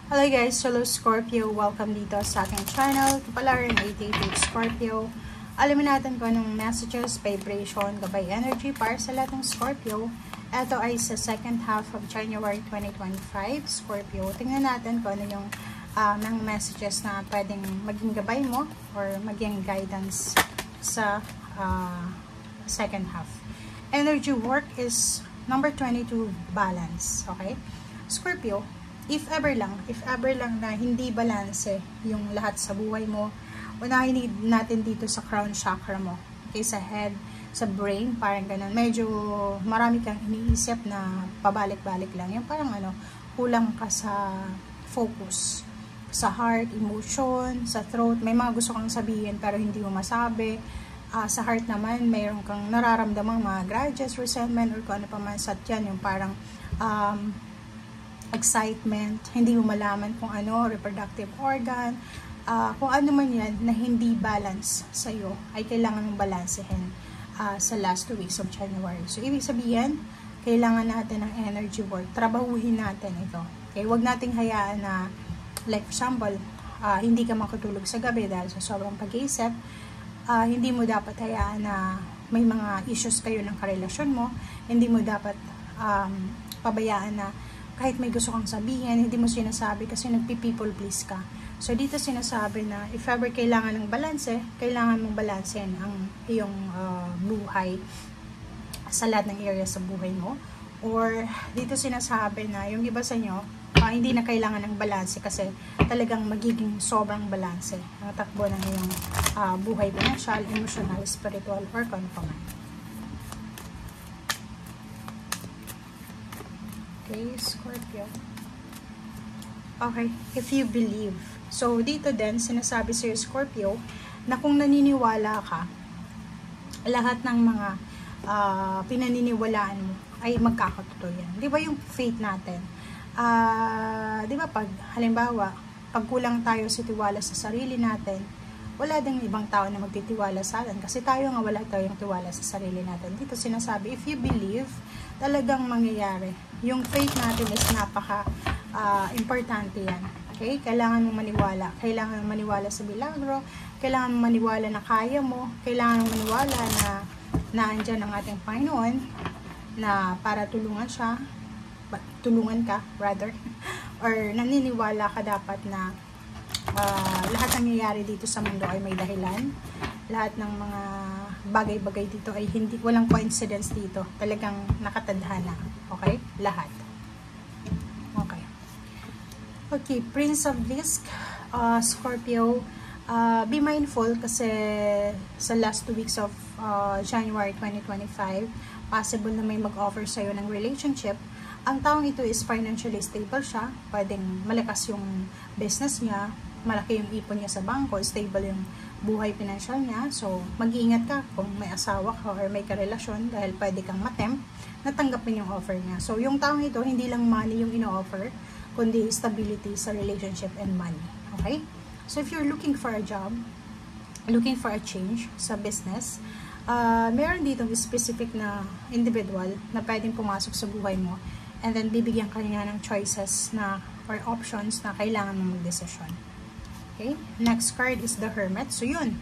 Hello guys, hello Scorpio, welcome dito sa aking channel. Kapalaran 88 Scorpio. Alamin natin kung anong messages, vibration, gabay energy para sa lahat ng Scorpio. Ito ay sa second half of January 2025, Scorpio. Tingnan natin kung ano yung mga messages na pwedeng maging gabay mo or maging guidance sa second half. Energy work is number 22, balance. Okay? Scorpio, if ever lang na hindi balanse yung lahat sa buhay mo, unahin natin dito sa crown chakra mo. Okay, sa head, sa brain, parang ganun. Medyo marami kang iniisip na pabalik-balik lang. Yung parang kulang ka sa focus. Sa heart, emotion, sa throat, may mga gusto kang sabihin pero hindi mo masabi. Sa heart naman, mayroon kang nararamdamang mga grudges, resentment, or kung ano pa man sa tiyan, yung parang excitement, hindi mo malaman kung ano, reproductive organ, kung ano man yan na hindi balance sa'yo, ay kailangan mong balansehin sa last 2 weeks of January. So, ibig sabihin, kailangan natin ng energy work. Trabahuhin natin ito. Okay? Huwag nating hayaan na, like for example, hindi ka makatulog sa gabi dahil sa sobrang pag-iisip. Hindi mo dapat hayaan na may mga issues kayo ng karelasyon mo. Hindi mo dapat pabayaan na kahit may gusto kang sabihin, hindi mo sinasabi kasi nagpi-people please ka. So, dito sinasabi na if ever kailangan ng balanse, kailangan mong balansehin ang iyong buhay sa lahat ng area sa buhay mo. Or, dito sinasabi na yung iba sa inyo, hindi na kailangan ng balanse kasi talagang magiging sobrang balanse ang takbo ng iyong buhay, financial, emotional, spiritual, or kung ano pa man. Okay, Scorpio. Okay, if you believe. So, dito din, sinasabi sa'yo, Scorpio, na kung naniniwala ka, lahat ng mga pinaniniwalaan mo ay magkakatotoo yan. Di ba yung faith natin? Di ba pag, halimbawa, pag kulang tayo sa tiwala sa sarili natin, wala ding ibang tao na magtitiwala sa atin kasi tayo nga wala tayong tiwala sa sarili natin. Dito sinasabi, if you believe, talagang mangyayari. Yung faith natin is importante yan. Okay? Kailangan mong maniwala. Kailangan mong maniwala sa milagro. Kailangan mong maniwala na kaya mo. Kailangan mong maniwala na naandyan ang ating Panginoon na para tulungan ka, rather. Or naniniwala ka dapat na lahat ng nangyayari dito sa mundo ay may dahilan. Lahat ng mga bagay-bagay dito ay walang coincidence dito. Talagang nakatadhana. Okay? Lahat. Okay. Okay, Prince of Disc, Scorpio, be mindful kasi sa last 2 weeks of January 2025, possible na may mag-offer sa'yo ng relationship. Ang taong ito is financially stable siya. Pwedeng malakas yung business niya, malaki yung ipon niya sa bangko, stable yung buhay financial niya. So, mag-iingat ka kung may asawa ka or may karelasyon dahil pwede kang matempt na tanggapin yung offer niya. So, yung taong ito, hindi lang money yung ino-offer, kundi stability sa relationship and money. Okay? So, if you're looking for a job, looking for a change sa business, meron dito specific na individual na pwedeng pumasok sa buhay mo and then bibigyan ka niya ng choices na or options na kailangan mong mag-desisyon. Okay? Next card is the Hermit. So, yun.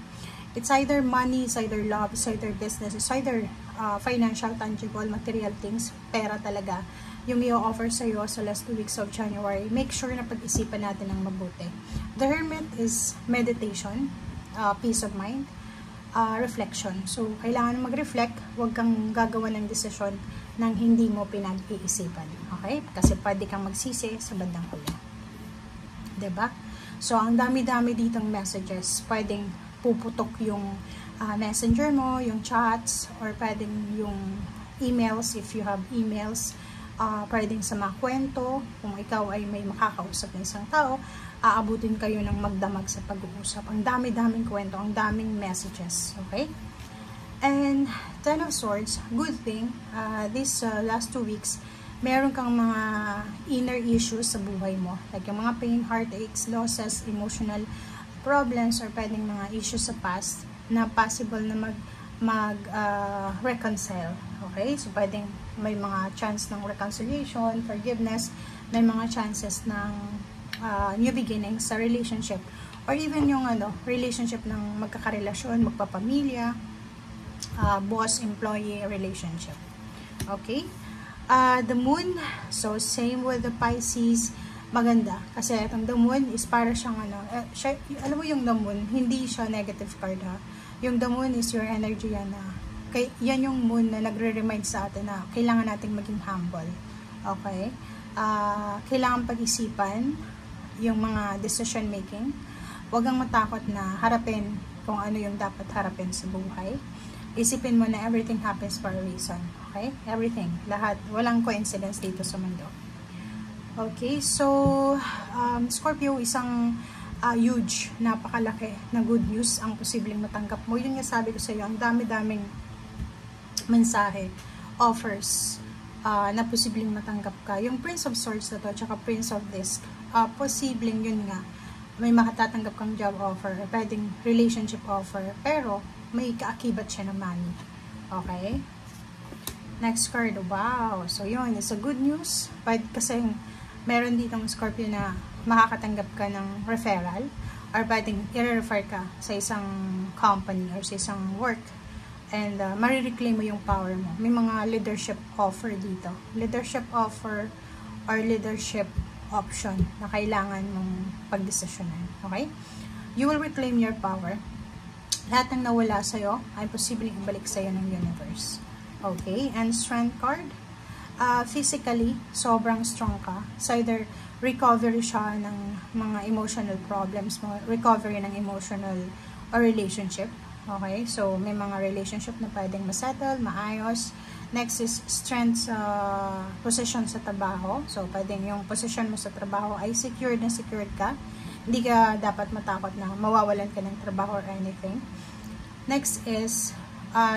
It's either money, it's either love, it's either business, it's either financial, tangible, material things, pera talaga, yung i-offer sa'yo sa last 2 weeks of January. Make sure na pag-isipan natin ng mabuti. The Hermit is meditation, peace of mind, reflection. So, kailangan mag-reflect, huwag kang gagawa ng desisyon nang hindi mo pinag-iisipan. Okay? Kasi pwede kang magsisi sa bandang huli. Diba? So, ang dami-dami ditong messages. Pwedeng puputok yung messenger mo, yung chats, or pwedeng yung emails, if you have emails. Pwedeng sa mga kwento, kung ikaw ay may makakausap ng isang tao, aabutin kayo ng magdamag sa pag-uusap. Ang dami-daming kwento, ang daming messages. Okay? And Ten of Swords, good thing, this last 2 weeks, meron kang mga inner issues sa buhay mo. Like yung mga pain, heartaches, losses, emotional problems, or pwedeng mga issues sa past na possible na reconcile. Okay? So, pwedeng may mga chance ng reconciliation, forgiveness, may mga chances ng new beginnings sa relationship, or even yung relationship ng magkakarelasyon, magpapamilya, boss-employee relationship. Okay? The moon, so same with the Pisces, maganda. Kasi itong the moon is para siyang alam mo yung the moon, hindi siya negative card ha. Yung the moon is your energy yan yan yung moon na nagre-remind sa atin na kailangan nating maging humble. Okay? Kailangan pag-isipan yung mga decision making. Huwag kang matakot na harapin kung ano yung dapat harapin sa buhay. Isipin mo na everything happens for a reason. Okay? Everything. Lahat. Walang coincidence dito sa mundo. Okay? So, Scorpio, isang huge, napakalaki na good news ang posibleng matanggap mo. Yun nga sabi ko sa iyo, ang dami-daming mensahe, offers, na posibleng matanggap ka. Yung Prince of Swords na to, tsaka Prince of Disc, posibleng yun nga, may makatatanggap kang job offer, pwedeng relationship offer, pero may kaakibat siya ng money. Okay? Next card, wow! So yun, it's a good news. Kasi meron ditong Scorpio na makakatanggap ka ng referral, or pwedeng i-refer ka sa isang company or sa isang work. And marireclaim mo yung power mo. May mga leadership offer dito. Leadership offer or leadership option na kailangan mong pagdesisyonan. Okay? You will reclaim your power. Lahat ng nawala sa'yo ay posibleng ibalik sa'yo ng universe. Okay? And strength card. Physically, sobrang strong ka. So either recovery siya ng mga emotional problems mo, recovery ng emotional or relationship. Okay, so may mga relationship na pwedeng masettle, maayos. Next is strength sa position sa trabaho. So pwedeng yung position mo sa trabaho ay secured na secured ka. Hindi ka dapat matakot na mawawalan ka ng trabaho or anything. Next is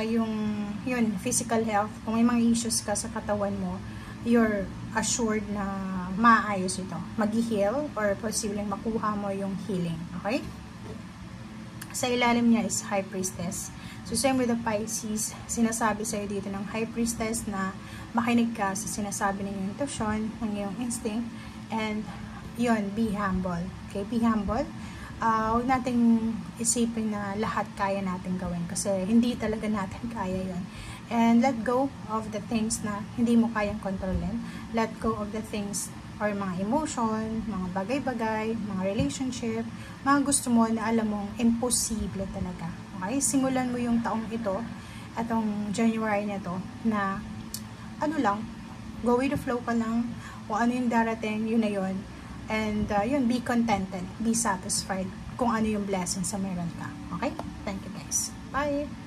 yun, physical health. Kung may mga issues ka sa katawan mo, you're assured na maayos ito. Mag-heal or posibleng makuha mo yung healing. Okay? Sa ilalim niya is High Priestess. So, same with the Pisces, sinasabi sa'yo dito ng High Priestess na makinig ka sa sinasabi ng iyong intuition, ng iyong instinct, and yun, be humble. Okay, be humble. Huwag nating isipin na lahat kaya natin gawin kasi hindi talaga natin kaya yun. And let go of the things na hindi mo kayang kontrolin. Let go of the things or mga emotion, mga bagay-bagay, mga relationship, mga gusto mo na alam mong imposible talaga. Okay? Simulan mo yung taong ito, atong January na to, na go with the flow ka lang, kung ano yung darating, yun na yun. And yun, be contented, be satisfied kung ano yung blessing sa meron ka. Okay? Thank you guys. Bye!